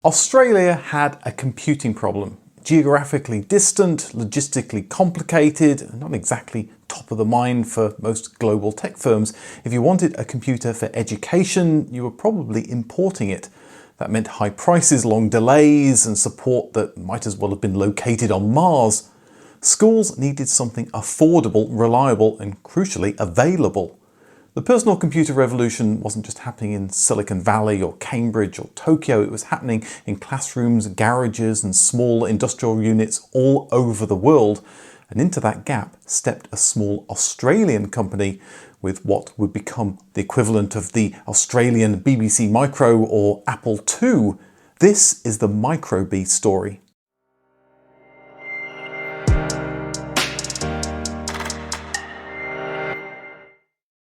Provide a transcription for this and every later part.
Australia had a computing problem. Geographically distant, logistically complicated, and not exactly top of the mind for most global tech firms. If you wanted a computer for education, you were probably importing it. That meant high prices, long delays, and support that might as well have been located on Mars. Schools needed something affordable, reliable, and crucially available. The personal computer revolution wasn't just happening in Silicon Valley or Cambridge or Tokyo, it was happening in classrooms, garages and small industrial units all over the world. And into that gap stepped a small Australian company with what would become the equivalent of the Australian BBC Micro or Apple II. This is the MicroBee story.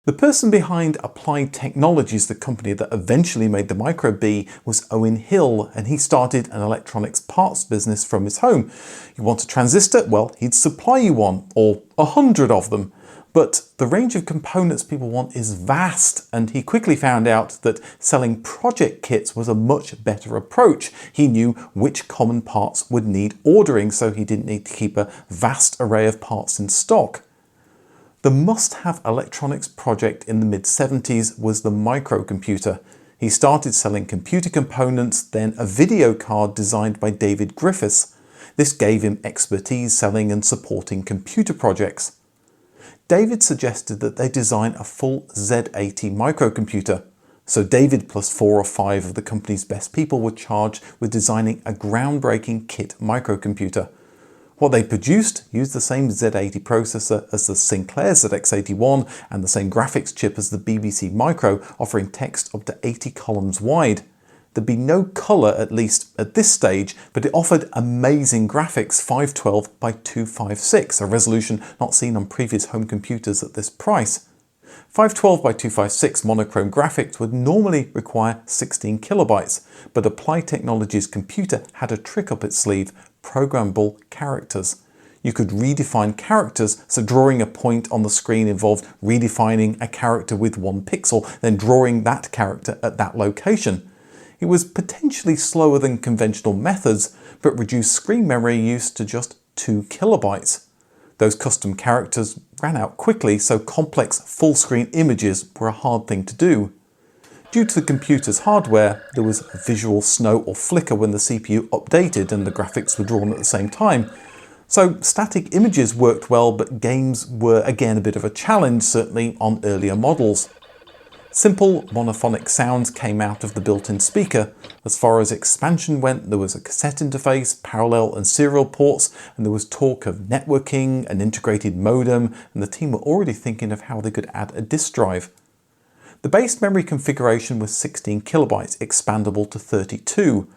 The person behind Applied Technologies, the company that eventually made the MicroBee, was Owen Hill, and he started an electronics parts business from his home. You want a transistor? Well, he'd supply you one, or 100 of them. But the range of components people want is vast, and he quickly found out that selling project kits was a much better approach. He knew which common parts would need ordering, so he didn't need to keep a vast array of parts in stock. The must-have electronics project in the mid-70s was the microcomputer. He started selling computer components, then a video card designed by David Griffiths. This gave him expertise selling and supporting computer projects. David suggested that they design a full Z80 microcomputer. So David plus 4 or 5 of the company's best people were charged with designing a groundbreaking kit microcomputer. What they produced used the same Z80 processor as the Sinclair ZX81 and the same graphics chip as the BBC Micro, offering text up to 80 columns wide. There'd be no colour, at least at this stage, but it offered amazing graphics, 512 by 256, a resolution not seen on previous home computers at this price. 512 by 256 monochrome graphics would normally require 16 kilobytes, but Applied Technologies' computer had a trick up its sleeve: programmable characters. You could redefine characters, so drawing a point on the screen involved redefining a character with 1 pixel, then drawing that character at that location. It was potentially slower than conventional methods, but reduced screen memory use to just 2 kilobytes. Those custom characters ran out quickly, so complex full-screen images were a hard thing to do. Due to the computer's hardware, there was a visual snow or flicker when the CPU updated and the graphics were drawn at the same time. So static images worked well, but games were again a bit of a challenge, certainly on earlier models. Simple monophonic sounds came out of the built-in speaker. As far as expansion went, there was a cassette interface, parallel and serial ports, and there was talk of networking, an integrated modem, and the team were already thinking of how they could add a disk drive. The base memory configuration was 16 kilobytes, expandable to 32.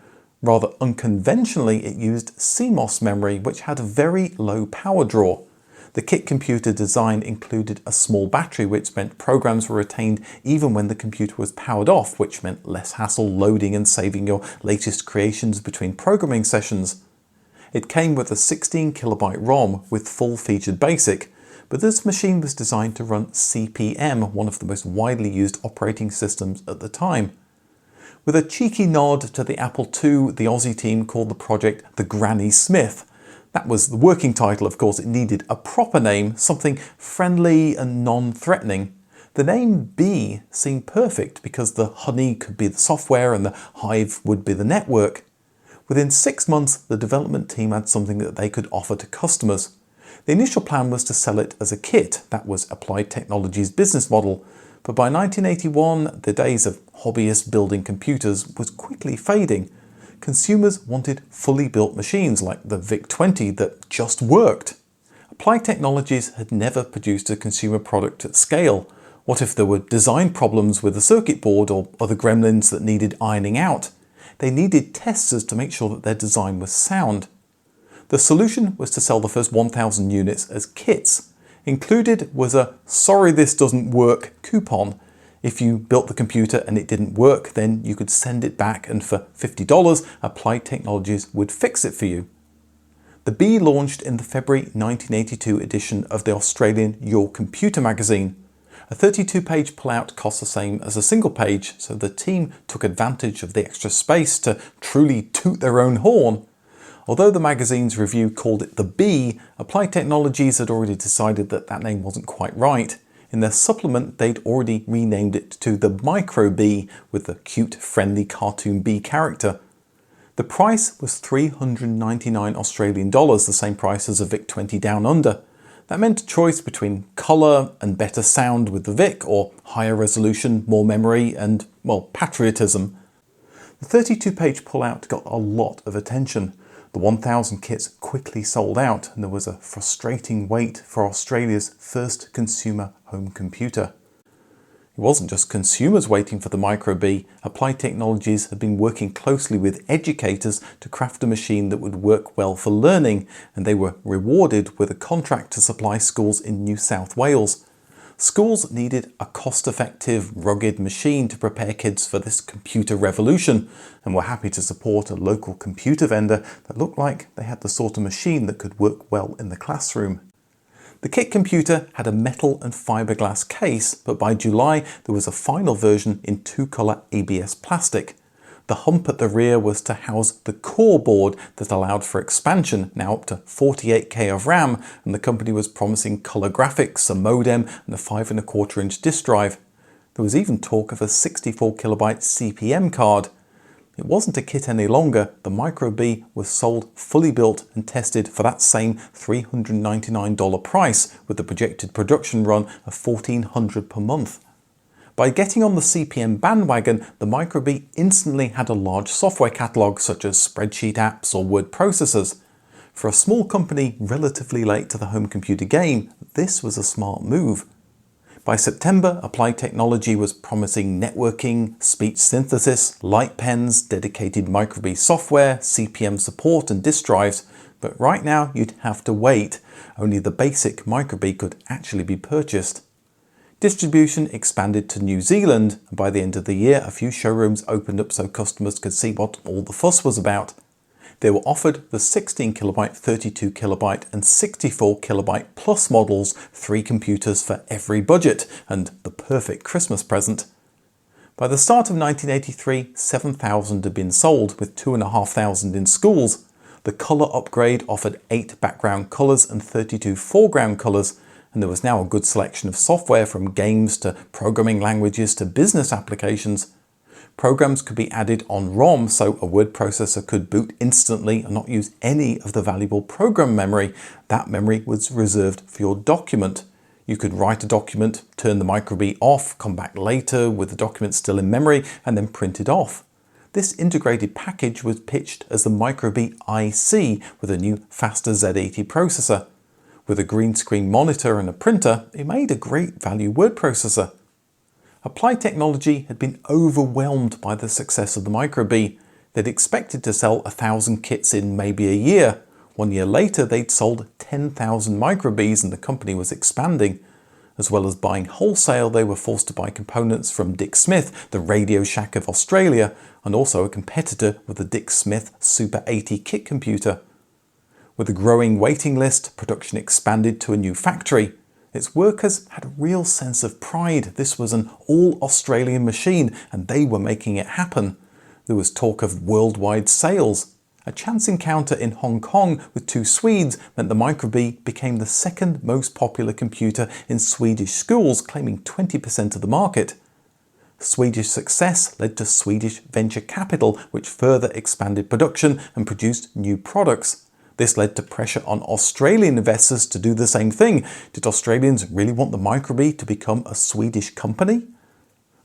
Rather unconventionally, it used CMOS memory, which had a very low power draw. The kit computer design included a small battery, which meant programs were retained even when the computer was powered off, which meant less hassle loading and saving your latest creations between programming sessions. It came with a 16 kilobyte ROM with full-featured BASIC, but this machine was designed to run CP/M, one of the most widely used operating systems at the time. With a cheeky nod to the Apple II, the Aussie team called the project the Granny Smith. That was the working title, of course. It needed a proper name, something friendly and non-threatening. The name Bee seemed perfect because the honey could be the software and the hive would be the network. Within 6 months, the development team had something that they could offer to customers. The initial plan was to sell it as a kit. That was Applied Technologies' business model. But by 1981, the days of hobbyists building computers was quickly fading. Consumers wanted fully built machines like the VIC-20 that just worked. Applied Technologies had never produced a consumer product at scale. What if there were design problems with the circuit board or other gremlins that needed ironing out? They needed testers to make sure that their design was sound. The solution was to sell the first 1,000 units as kits. Included was a "sorry this doesn't work" coupon. If you built the computer and it didn't work, then you could send it back and for $50, Applied Technologies would fix it for you. The Bee launched in the February 1982 edition of the Australian Your Computer magazine. A 32-page pullout costs the same as a single page, so the team took advantage of the extra space to truly toot their own horn. Although the magazine's review called it the Bee, Applied Technologies had already decided that that name wasn't quite right. In their supplement, they'd already renamed it to the MicroBee, with the cute, friendly cartoon bee character. The price was 399 Australian dollars, the same price as a VIC-20 Down Under. That meant a choice between colour and better sound with the VIC, or higher resolution, more memory and, well, patriotism. The 32-page pullout got a lot of attention. The 1,000 kits quickly sold out, and there was a frustrating wait for Australia's first consumer home computer. It wasn't just consumers waiting for the MicroBee. Applied Technologies had been working closely with educators to craft a machine that would work well for learning, and they were rewarded with a contract to supply schools in New South Wales. Schools needed a cost-effective, rugged machine to prepare kids for this computer revolution, and were happy to support a local computer vendor that looked like they had the sort of machine that could work well in the classroom. The kit computer had a metal and fiberglass case, but by July there was a final version in two-colour ABS plastic. The hump at the rear was to house the core board that allowed for expansion, now up to 48K of RAM, and the company was promising colour graphics, a modem and a 5¼ disk drive. There was even talk of a 64KB CP/M card. It wasn't a kit any longer. The MicroBee was sold fully built and tested for that same $399 price, with the projected production run of $1,400 per month. By getting on the CP/M bandwagon, the MicroBee instantly had a large software catalogue such as spreadsheet apps or word processors. For a small company relatively late to the home computer game, this was a smart move. By September, Applied Technology was promising networking, speech synthesis, light pens, dedicated MicroBee software, CP/M support and disk drives, but right now you'd have to wait. Only the basic MicroBee could actually be purchased. Distribution expanded to New Zealand, and by the end of the year a few showrooms opened up so customers could see what all the fuss was about. They were offered the 16KB, 32KB and 64KB Plus models, 3 computers for every budget, and the perfect Christmas present. By the start of 1983, 7,000 had been sold, with 2,500 in schools. The colour upgrade offered 8 background colours and 32 foreground colours, and there was now a good selection of software from games to programming languages to business applications. Programs could be added on ROM, so a word processor could boot instantly and not use any of the valuable program memory. That memory was reserved for your document. You could write a document, turn the MicroBee off, come back later with the document still in memory, and then print it off. This integrated package was pitched as the MicroBee IC with a new faster Z80 processor. With a green screen monitor and a printer, it made a great value word processor. Applied Technology had been overwhelmed by the success of the MicroBee. They'd expected to sell 1,000 kits in maybe a year. 1 year later, they'd sold 10,000 MicroBees and the company was expanding. As well as buying wholesale, they were forced to buy components from Dick Smith, the Radio Shack of Australia, and also a competitor with the Dick Smith Super 80 kit computer. With a growing waiting list, production expanded to a new factory. Its workers had a real sense of pride. This was an all-Australian machine and they were making it happen. There was talk of worldwide sales. A chance encounter in Hong Kong with 2 Swedes meant the MicroBee became the second most popular computer in Swedish schools, claiming 20% of the market. Swedish success led to Swedish venture capital, which further expanded production and produced new products. This led to pressure on Australian investors to do the same thing. Did Australians really want the MicroBee to become a Swedish company?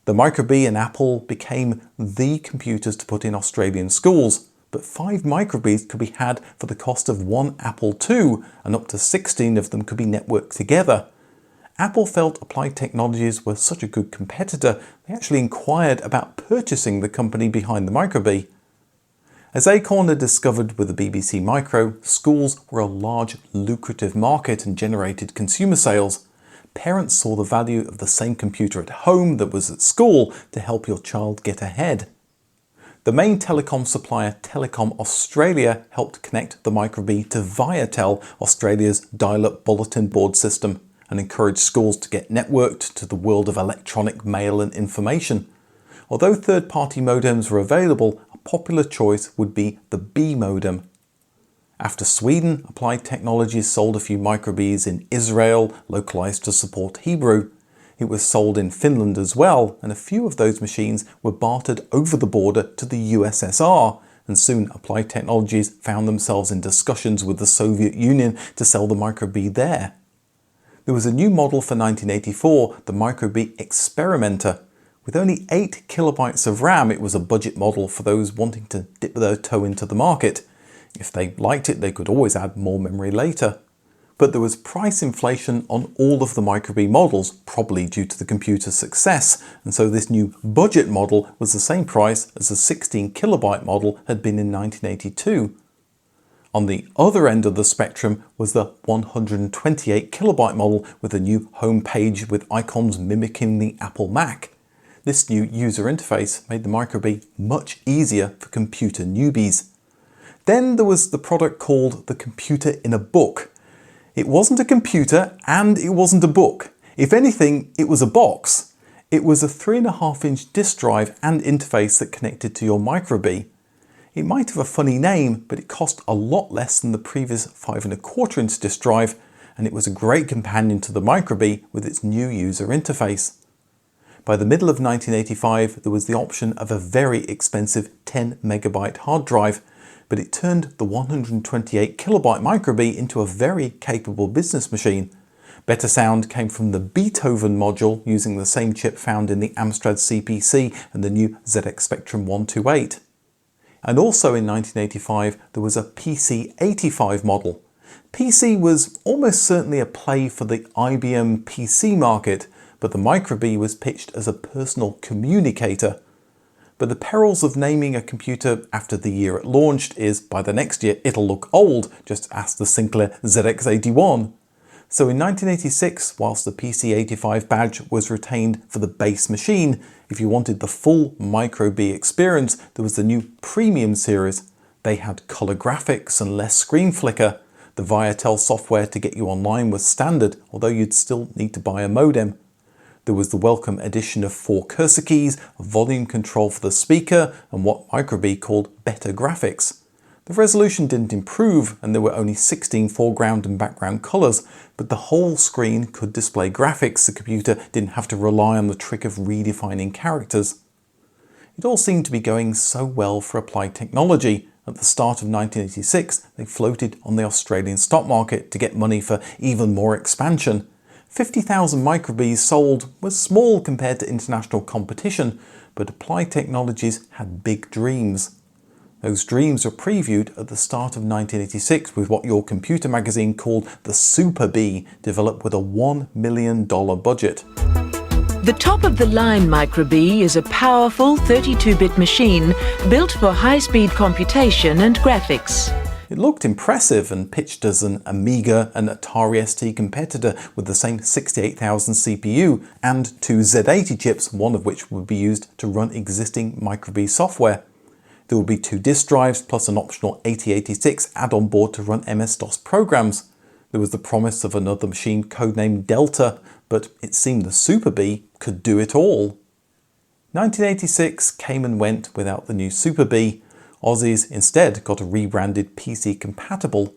The MicroBee and Apple became the computers to put in Australian schools, but 5 MicroBees could be had for the cost of 1 Apple II, and up to 16 of them could be networked together. Apple felt Applied Technologies were such a good competitor, they actually inquired about purchasing the company behind the MicroBee. As Acorn had discovered with the BBC Micro, schools were a large, lucrative market and generated consumer sales. Parents saw the value of the same computer at home that was at school to help your child get ahead. The main telecom supplier, Telecom Australia, helped connect the MicroBee to Viatel, Australia's dial-up bulletin board system. and encouraged schools to get networked to the world of electronic mail and information. Although third-party modems were available, a popular choice would be the B modem. After Sweden, Applied Technologies sold a few MicroBees in Israel, localized to support Hebrew. It was sold in Finland as well, and a few of those machines were bartered over the border to the USSR, and soon Applied Technologies found themselves in discussions with the Soviet Union to sell the MicroBee there. There was a new model for 1984, the MicroBee Experimenter. With only 8 kilobytes of RAM, it was a budget model for those wanting to dip their toe into the market. If they liked it, they could always add more memory later. But there was price inflation on all of the MicroBee models, probably due to the computer's success, and so this new budget model was the same price as the 16 kilobyte model had been in 1982. On the other end of the spectrum was the 128 kilobyte model with a new home page with icons mimicking the Apple Mac. This new user interface made the MicroBee much easier for computer newbies. Then there was the product called the computer in a book. It wasn't a computer and it wasn't a book. If anything, it was a box. It was a 3.5-inch disk drive and interface that connected to your MicroBee. It might have a funny name, but it cost a lot less than the previous 5.25-inch disk drive, and it was a great companion to the MicroBee with its new user interface. By the middle of 1985, there was the option of a very expensive 10 megabyte hard drive, but it turned the 128 kilobyte MicroBee into a very capable business machine. Better sound came from the Beethoven module using the same chip found in the Amstrad CPC and the new ZX Spectrum 128. And also in 1985, there was a PC85 model. PC was almost certainly a play for the IBM PC market, but the MicroBee was pitched as a personal communicator. But the perils of naming a computer after the year it launched is, by the next year, it'll look old, just ask the Sinclair ZX81. So in 1986, whilst the PC85 badge was retained for the base machine, if you wanted the full MicroBee experience, there was the new Premium series. They had colour graphics and less screen flicker. The Viatel software to get you online was standard, although you'd still need to buy a modem. There was the welcome addition of 4 cursor keys, volume control for the speaker, and what MicroBee called better graphics. The resolution didn't improve, and there were only 16 foreground and background colours, but the whole screen could display graphics. The computer didn't have to rely on the trick of redefining characters. It all seemed to be going so well for Applied Technology. At the start of 1986, they floated on the Australian stock market to get money for even more expansion. 50,000 MicroBees sold was small compared to international competition, but Applied Technologies had big dreams. Those dreams were previewed at the start of 1986 with what your computer magazine called the SuperBee, developed with a $1 million budget. The top-of-the-line MicroBee is a powerful 32-bit machine built for high-speed computation and graphics. It looked impressive and pitched as an Amiga and Atari ST competitor with the same 68,000 CPU and 2 Z80 chips, one of which would be used to run existing MicroBee software. There would be 2 disk drives plus an optional 8086 add-on board to run MS-DOS programs. There was the promise of another machine codenamed Delta, but it seemed the SuperBee could do it all. 1986 came and went without the new SuperBee. Aussies instead got a rebranded PC compatible.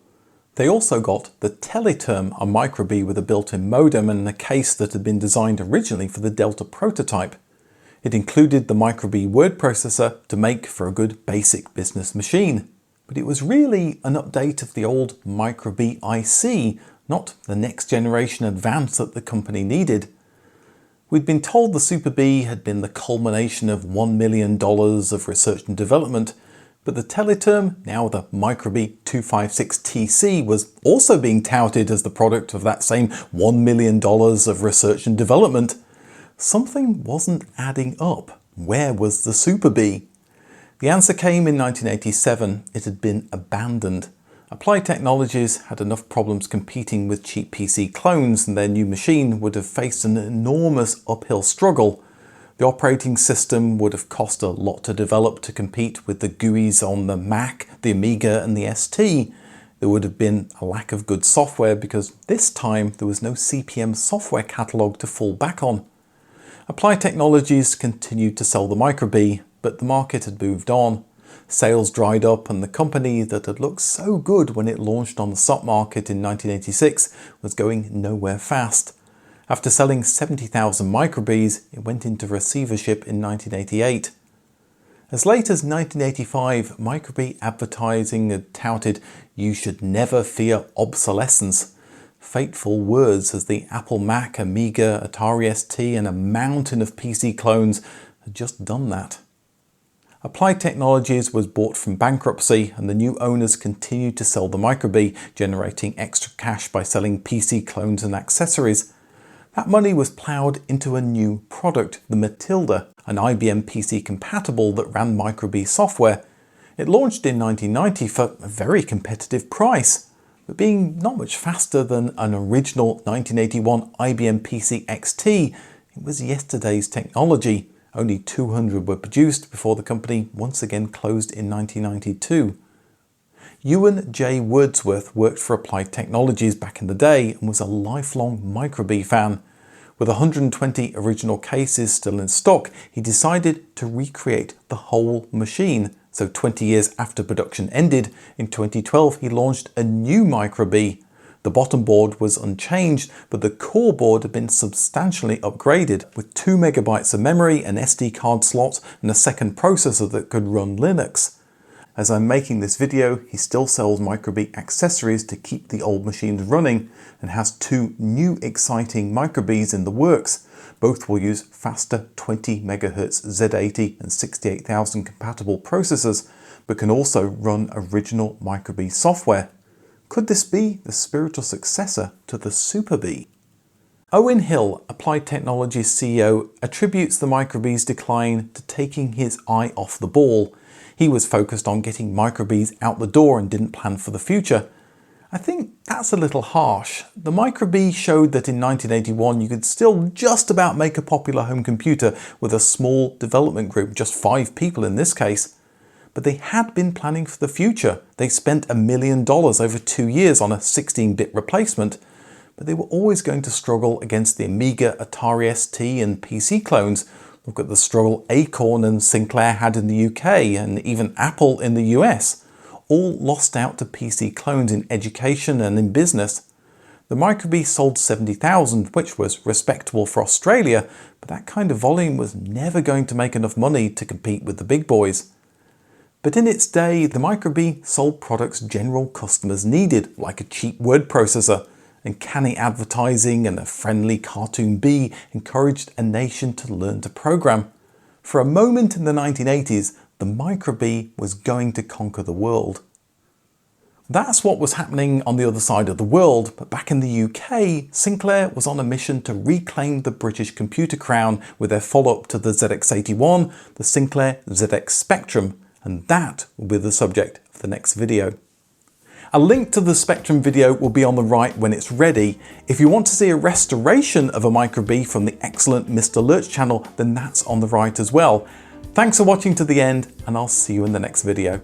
They also got the Teleterm, a MicroBee with a built-in modem and a case that had been designed originally for the Delta prototype. It included the MicroBee word processor to make for a good basic business machine. But it was really an update of the old MicroBee IC, not the next generation advance that the company needed. We'd been told the SuperBee had been the culmination of $1 million of research and development, but the Teleterm, now the MicroBee 256TC, was also being touted as the product of that same $1 million of research and development. Something wasn't adding up. Where was the SuperBee? The answer came in 1987. It had been abandoned. Applied Technologies had enough problems competing with cheap PC clones, and their new machine would have faced an enormous uphill struggle. The operating system would have cost a lot to develop to compete with the GUIs on the Mac, the Amiga and the ST. There There would have been a lack of good software because this time there was no CP/M software catalogue to fall back on. Applied Technologies continued to sell the MicroBee, but the market had moved on. Sales dried up and the company that had looked so good when it launched on the stock market in 1986 was going nowhere fast. After selling 70,000 MicroBees, it went into receivership in 1988. As late as 1985, MicroBee advertising had touted, "You should never fear obsolescence." Fateful words, as the Apple Mac, Amiga, Atari ST and a mountain of PC clones had just done that. Applied Technologies was bought from bankruptcy and the new owners continued to sell the MicroBee, generating extra cash by selling PC clones and accessories. That money was ploughed into a new product, the Matilda, an IBM PC compatible that ran MicroBee software. It launched in 1990 for a very competitive price, but being not much faster than an original 1981 IBM PC XT, it was yesterday's technology. Only 200 were produced before the company once again closed in 1992. Ewan J. Wordsworth worked for Applied Technologies back in the day and was a lifelong MicroBee fan. With 120 original cases still in stock, he decided to recreate the whole machine. So 20 years after production ended, in 2012 he launched a new MicroBee. The bottom board was unchanged, but the core board had been substantially upgraded with 2 megabytes of memory, an SD card slot, and a second processor that could run Linux. As I'm making this video, he still sells MicroBee accessories to keep the old machines running and has 2 new exciting MicroBees in the works. Both will use faster 20 MHz Z80 and 68,000 compatible processors, but can also run original MicroBee software. Could this be the spiritual successor to the SuperBee? Owen Hill, Applied Technologies CEO, attributes the MicroBee's decline to taking his eye off the ball. He was focused on getting MicroBees out the door and didn't plan for the future. I think that's a little harsh. The MicroBee showed that in 1981 you could still just about make a popular home computer with a small development group, just 5 people in this case. But they had been planning for the future. They spent $1 million over 2 years on a 16-bit replacement, but they were always going to struggle against the Amiga, Atari ST and PC clones. Look at the struggle Acorn and Sinclair had in the UK and even Apple in the US. All lost out to PC clones in education and in business. The MicroBee sold 70,000, which was respectable for Australia, but that kind of volume was never going to make enough money to compete with the big boys. But in its day, the MicroBee sold products general customers needed, like a cheap word processor, and canny advertising and a friendly cartoon bee encouraged a nation to learn to program. For a moment in the 1980s, the MicroBee was going to conquer the world. That's what was happening on the other side of the world, but back in the UK, Sinclair was on a mission to reclaim the British computer crown with their follow-up to the ZX81, the Sinclair ZX Spectrum, and that will be the subject of the next video. A link to the Spectrum video will be on the right when it's ready. If you want to see a restoration of a MicroBee from the excellent Mr. Lurch channel, then that's on the right as well. Thanks for watching to the end, and I'll see you in the next video.